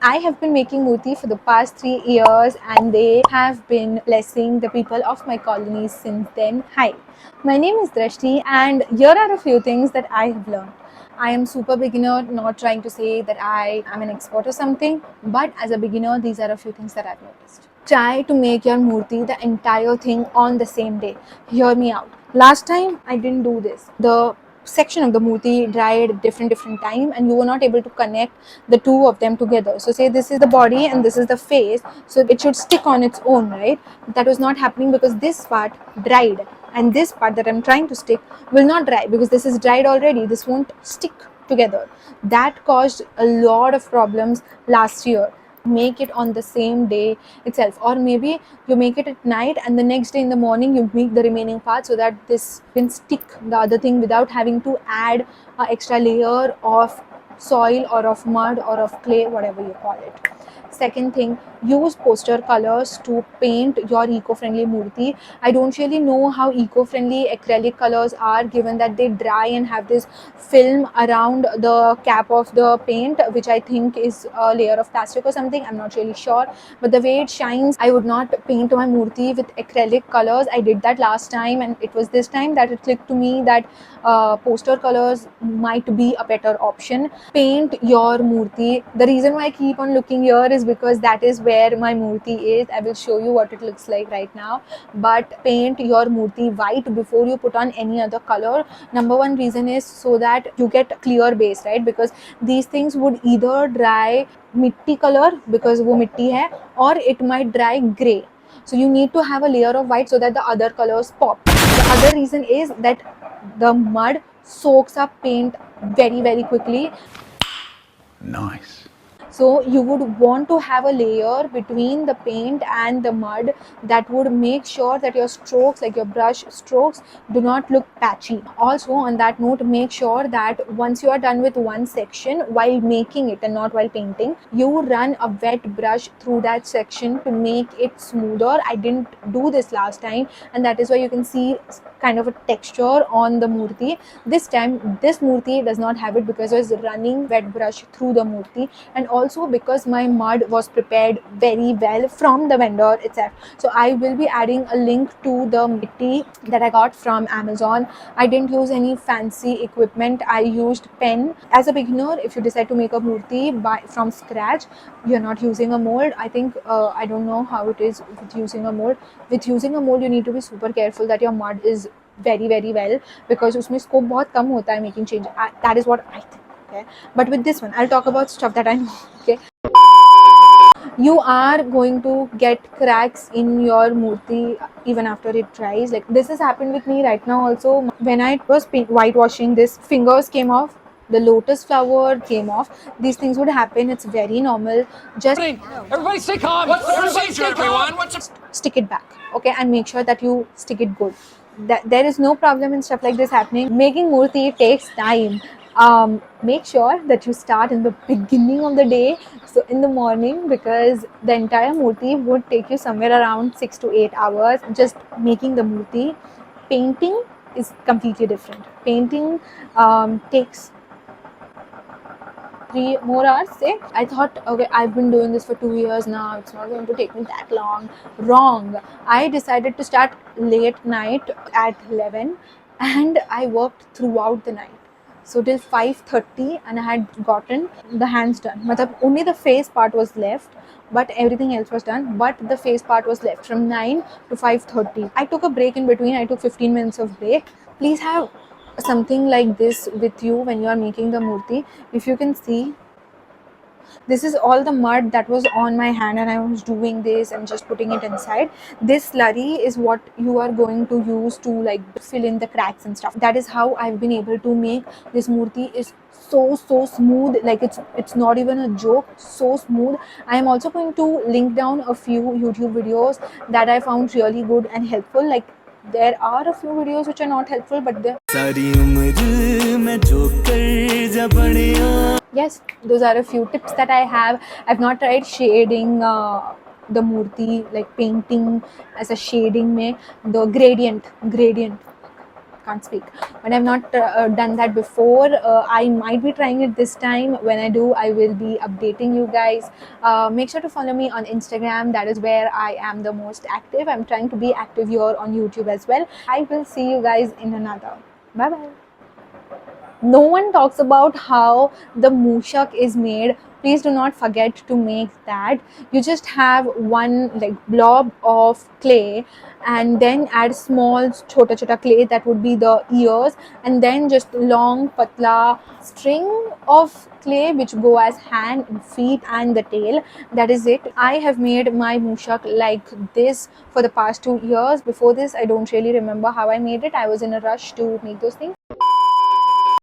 I have been making murti for the past 3 years and they have been blessing the people of my colony since then. Hi, my name is Drashti and here are a few things that I have learned. I am super beginner, not trying to say that I am an expert or something, but as a beginner, these are a few things that I've noticed. Try to make your murti, the entire thing, on the same day. Hear me out. Last time I didn't do this. The section of the murti dried at different time and you were not able to connect the two of them together. So say this is the body and this is the face, so it should stick on its own, right? That was not happening because this part dried and this part that I'm trying to stick will not dry because this is dried already. This won't stick together. That caused a lot of problems last year. Make it on the same day itself, or maybe you make it at night and the next day in the morning you make the remaining part so that this can stick the other thing without having to add an extra layer of soil or of mud or of clay, whatever you call it. Second thing, use poster colors to paint your eco-friendly murti. I don't really know how eco-friendly acrylic colors are, given that they dry and have this film around the cap of the paint, which I think is a layer of plastic or something. I'm not really sure, but the way it shines, I would not paint my murti with acrylic colors. I did that last time and it was this time that it clicked to me that poster colors might be a better option. Paint your murti. The reason why I keep on looking here is because that is where my murti is. I will show you what it looks like right now. But paint your murti white before you put on any other color. Number one reason is so that you get clear base, right? Because these things would either dry mitti color because वो मिट्टी है, or it might dry gray. So you need to have a layer of white so that the other colors pop. The other reason is that the mud soaks up paint very quickly. Nice. So you would want to have a layer between the paint and the mud that would make sure that your strokes, like your brush strokes, do not look patchy. Also on that note, make sure that once you are done with one section while making it and not while painting, you run a wet brush through that section to make it smoother. I didn't do this last time and that is why you can see kind of a texture on the murti. This time this murti does not have it because I was running wet brush through the murti, and also because my mud was prepared very well from the vendor itself. So I will be adding a link to the mitti that I got from Amazon. I didn't use any fancy equipment. I used pen. As a beginner, if you decide to make a murti from scratch, you're not using a mold. I think I don't know how it is with using a mold. With using a mold, you need to be super careful that your mud is very well, because उसमें scope बहुत कम होता है making change. That is what I think. Okay, but with this one I'll talk about stuff that I know. Okay, you are going to get cracks in your murti even after it dries. Like this has happened with me right now also. When I was whitewashing, this fingers came off, the lotus flower came off. These things would happen. It's very normal. Just Everybody stay calm. What's the procedure, everyone? stick it back, okay, and make sure that you stick it good. That there is no problem in stuff like this happening. Making murti takes time. Make sure that you start in the beginning of the day, so in the morning, because the entire murti would take you somewhere around 6 to 8 hours just making the murti. Painting is completely different. Painting takes 3 more hours, say. I thought, okay, I've been doing this for 2 years now, it's not going to take me that long. Wrong. I decided to start late night at 11 and I worked throughout the night. So till 5:30 and I had gotten the hands done. Matlab, only the face part was left, but everything else was done. But the face part was left from 9 to 5:30. I took a break in between. I took 15 minutes of break. Please have something like this with you when you are making the murti. If you can see, this is all the mud that was on my hand and I was doing this and just putting it inside. This slurry is what you are going to use to like fill in the cracks and stuff. That is how I've been able to make this murti. Is so smooth, like it's not even a joke, so smooth. I am also going to link down a few YouTube videos that I found really good and helpful. Like there are a few videos which are not helpful, but yes, those are a few tips that I have. I've not tried shading the murti, like painting as a shading mein, the gradient. can't speak, but I've not done that before. I might be trying it this time. When I do, I will be updating you guys. Make sure to follow me on Instagram. That is where I am the most active. I'm trying to be active here on YouTube as well. I will see you guys in another. Bye bye. No one talks about how the mushak is made. Please do not forget to make that. You just have one like blob of clay and then add small chota clay, that would be the ears, and then just long patla string of clay which go as hand and feet and the tail. That is it. I have made my mushak like this for the past 2 years. Before this, I don't really remember how I made it. I was in a rush to make those things.